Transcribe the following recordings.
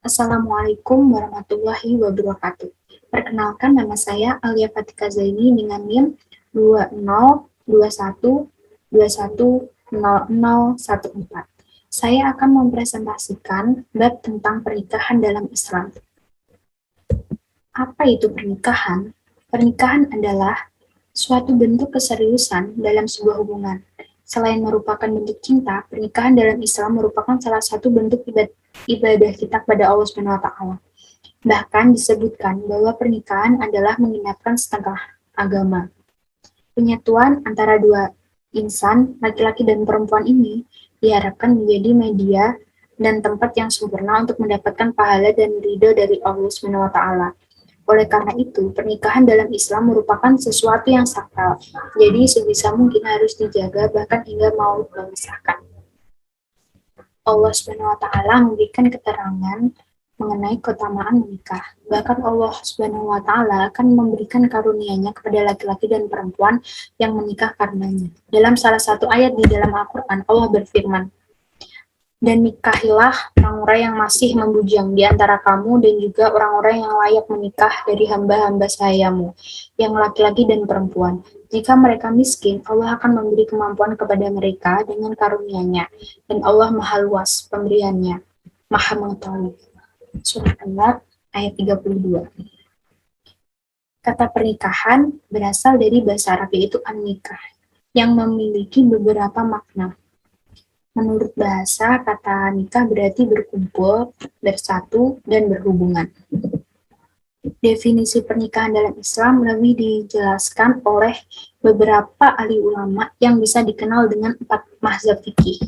Assalamualaikum warahmatullahi wabarakatuh. Perkenalkan, nama saya Alia Fatika Zaini dengan NIM 2021210014. Saya akan mempresentasikan bab tentang pernikahan dalam Islam. Apa itu pernikahan? Pernikahan adalah suatu bentuk keseriusan dalam sebuah hubungan. Selain merupakan bentuk cinta, pernikahan dalam Islam merupakan salah satu bentuk ibadah kita kepada Allah Subhanahu wa taala. Bahkan disebutkan bahwa pernikahan adalah menginapkan setengah agama. Penyatuan antara dua insan, laki-laki dan perempuan ini, diharapkan menjadi media dan tempat yang sempurna untuk mendapatkan pahala dan ridho dari Allah Subhanahu wa taala. Oleh karena itu, pernikahan dalam Islam merupakan sesuatu yang sakral. Jadi sebisa mungkin harus dijaga bahkan hingga maut memisahkan. Allah Subhanahu wa taala memberikan keterangan mengenai keutamaan menikah. Bahkan Allah Subhanahu wa taala akan memberikan karunia-Nya kepada laki-laki dan perempuan yang menikah karenanya. Dalam salah satu ayat di dalam Al-Qur'an, Allah berfirman, "Dan nikahilah orang-orang yang masih membujang di antara kamu dan juga orang-orang yang layak menikah dari hamba-hamba sayamu, yang laki-laki dan perempuan. Jika mereka miskin, Allah akan memberi kemampuan kepada mereka dengan karunia-Nya, dan Allah Maha Luas pemberiannya, Maha Mengetahui." Surah An-Nur ayat 32. Kata pernikahan berasal dari bahasa Arab yaitu an-nikah, yang memiliki beberapa makna. Menurut bahasa, kata nikah berarti berkumpul, bersatu, dan berhubungan. Definisi pernikahan dalam Islam lebih dijelaskan oleh beberapa ahli ulama yang bisa dikenal dengan 4 mazhab fikih.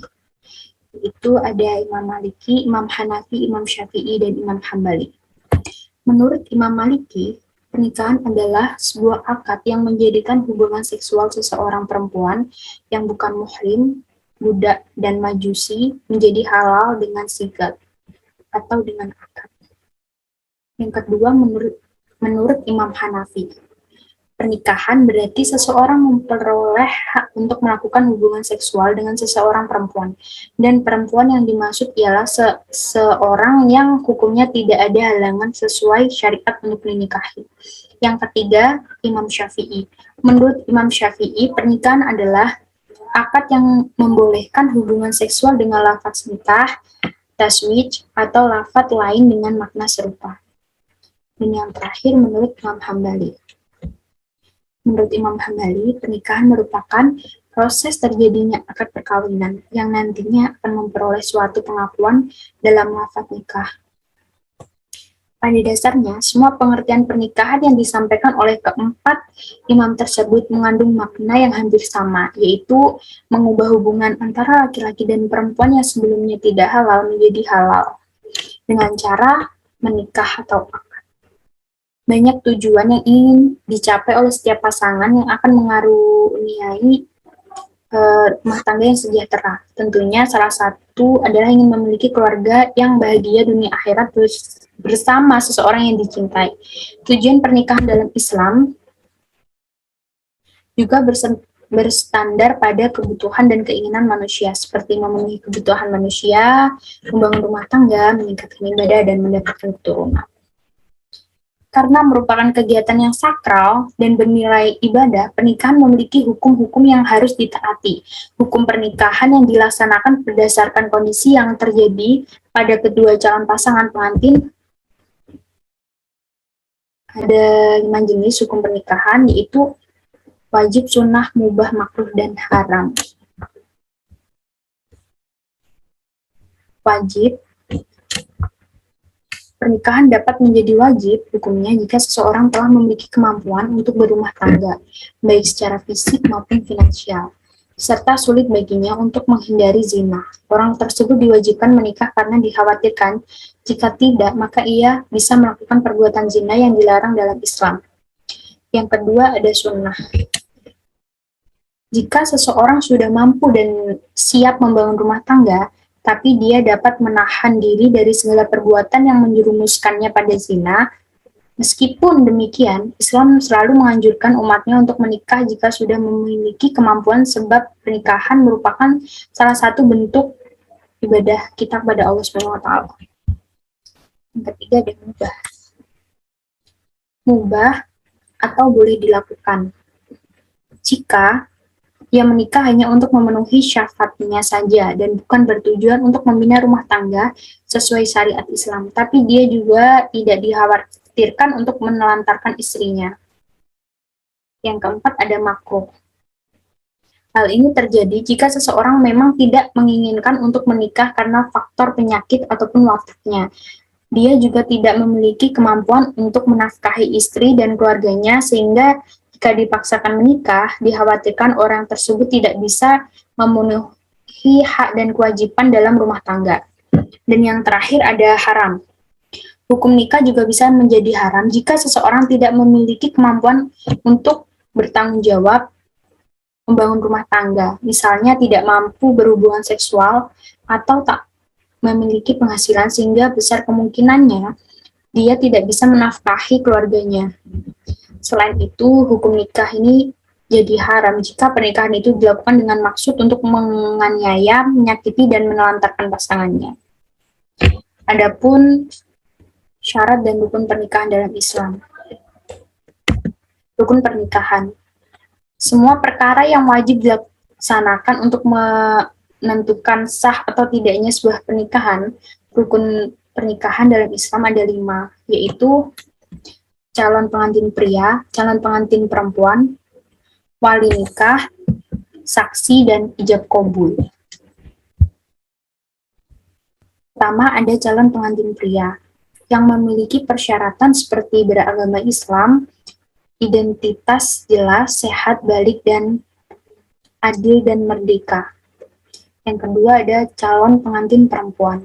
Itu ada Imam Maliki, Imam Hanafi, Imam Syafi'i, dan Imam Hambali. Menurut Imam Maliki, pernikahan adalah sebuah akad yang menjadikan hubungan seksual seseorang perempuan yang bukan muhrim, budak, dan majusi menjadi halal dengan sigat atau dengan akad. Yang kedua, menurut Imam Hanafi, pernikahan berarti seseorang memperoleh hak untuk melakukan hubungan seksual dengan seseorang perempuan. Dan perempuan yang dimaksud ialah seorang yang hukumnya tidak ada halangan sesuai syariat untuk dinikahi. Yang ketiga, Imam Syafi'i. Menurut Imam Syafi'i, pernikahan adalah akad yang membolehkan hubungan seksual dengan lafaz nikah, taswij, atau lafaz lain dengan makna serupa. Dan yang terakhir, menurut Imam Hambali. Menurut Imam Hambali, pernikahan merupakan proses terjadinya akad perkawinan yang nantinya akan memperoleh suatu pengakuan dalam lafaz nikah. Pada dasarnya, semua pengertian pernikahan yang disampaikan oleh keempat imam tersebut mengandung makna yang hampir sama, yaitu mengubah hubungan antara laki-laki dan perempuan yang sebelumnya tidak halal menjadi halal, dengan cara menikah atau akad. Banyak tujuan yang ingin dicapai oleh setiap pasangan yang akan mengaruniai rumah tangga yang sejahtera. Tentunya salah satu adalah ingin memiliki keluarga yang bahagia dunia akhirat bersama seseorang yang dicintai. Tujuan pernikahan dalam Islam juga berstandar pada kebutuhan dan keinginan manusia, seperti memenuhi kebutuhan manusia, membangun rumah tangga, meningkatkan ibadah, dan mendapatkan keturunan. Karena merupakan kegiatan yang sakral dan bernilai ibadah, pernikahan memiliki hukum-hukum yang harus ditaati. Hukum pernikahan yang dilaksanakan berdasarkan kondisi yang terjadi pada kedua calon pasangan pengantin. Ada 5 jenis hukum pernikahan, yaitu wajib, sunnah, mubah, makruh, dan haram. Wajib. Pernikahan dapat menjadi wajib hukumnya jika seseorang telah memiliki kemampuan untuk berumah tangga, baik secara fisik maupun finansial, serta sulit baginya untuk menghindari zina. Orang tersebut diwajibkan menikah karena dikhawatirkan jika tidak, maka ia bisa melakukan perbuatan zina yang dilarang dalam Islam. Yang kedua, ada sunnah. Jika seseorang sudah mampu dan siap membangun rumah tangga, tapi dia dapat menahan diri dari segala perbuatan yang menjerumuskannya pada zina. Meskipun demikian, Islam selalu menganjurkan umatnya untuk menikah jika sudah memiliki kemampuan, sebab pernikahan merupakan salah satu bentuk ibadah kita kepada Allah Subhanahu wa taala. Yang ketiga ada mubah. Mubah atau boleh dilakukan jika ia menikah hanya untuk memenuhi syaratnya saja dan bukan bertujuan untuk membina rumah tangga sesuai syariat Islam, tapi dia juga tidak dikhawatirkan untuk menelantarkan istrinya. Yang keempat ada makruh. Hal ini terjadi jika seseorang memang tidak menginginkan untuk menikah karena faktor penyakit ataupun wafatnya. Dia juga tidak memiliki kemampuan untuk menafkahi istri dan keluarganya, sehingga jika dipaksakan menikah, dikhawatirkan orang tersebut tidak bisa memenuhi hak dan kewajiban dalam rumah tangga. Dan yang terakhir ada haram. Hukum nikah juga bisa menjadi haram jika seseorang tidak memiliki kemampuan untuk bertanggung jawab membangun rumah tangga, misalnya tidak mampu berhubungan seksual atau tak memiliki penghasilan, sehingga besar kemungkinannya dia tidak bisa menafkahi keluarganya. Selain itu, hukum nikah ini jadi haram jika pernikahan itu dilakukan dengan maksud untuk menganiaya, menyakiti, dan menelantarkan pasangannya. Adapun syarat dan rukun pernikahan dalam Islam. Rukun pernikahan. Semua perkara yang wajib dilaksanakan untuk menentukan sah atau tidaknya sebuah pernikahan, rukun pernikahan dalam Islam ada 5, yaitu calon pengantin pria, calon pengantin perempuan, wali nikah, saksi, dan ijab kabul. Pertama ada calon pengantin pria, yang memiliki persyaratan seperti beragama Islam, identitas jelas, sehat, balik, dan adil dan merdeka. Yang kedua ada calon pengantin perempuan,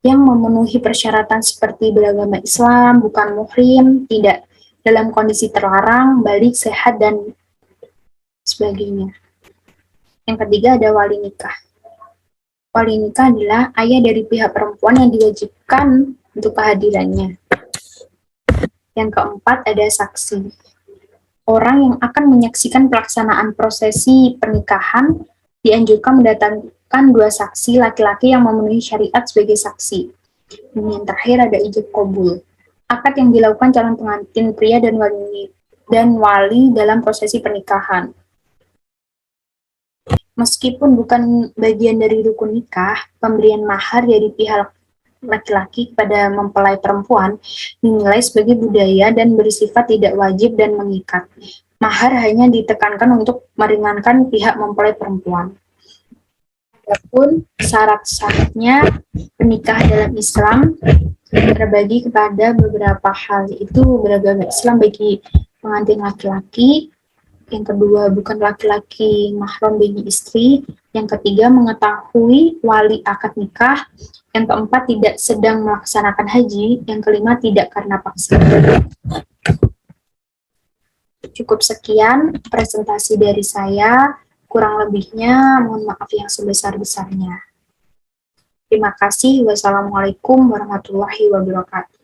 yang memenuhi persyaratan seperti beragama Islam, bukan muhrim, tidak dalam kondisi terlarang, balik, sehat, dan sebagainya. Yang ketiga ada wali nikah. Wali nikah adalah ayah dari pihak perempuan yang diwajibkan untuk kehadirannya. Yang keempat ada saksi. Orang yang akan menyaksikan pelaksanaan prosesi pernikahan dianjurkan mendatangkan 2 saksi laki-laki yang memenuhi syariat sebagai saksi. Dan yang terakhir ada ijab kabul. Akad yang dilakukan calon pengantin pria dan wali dalam prosesi pernikahan. Meskipun bukan bagian dari rukun nikah, pemberian mahar dari pihak laki-laki kepada mempelai perempuan dinilai sebagai budaya dan bersifat tidak wajib dan mengikat. Mahar hanya ditekankan untuk meringankan pihak mempelai perempuan. Adapun syarat-syaratnya menikah dalam Islam terbagi kepada beberapa hal, yaitu beragama Islam bagi pengantin laki-laki, yang kedua bukan laki-laki mahram bagi istri, yang ketiga mengetahui wali akad nikah, yang keempat tidak sedang melaksanakan haji, yang kelima tidak karena paksa. Cukup sekian presentasi dari saya, kurang lebihnya mohon maaf yang sebesar-besarnya. Terima kasih. Wassalamualaikum warahmatullahi wabarakatuh.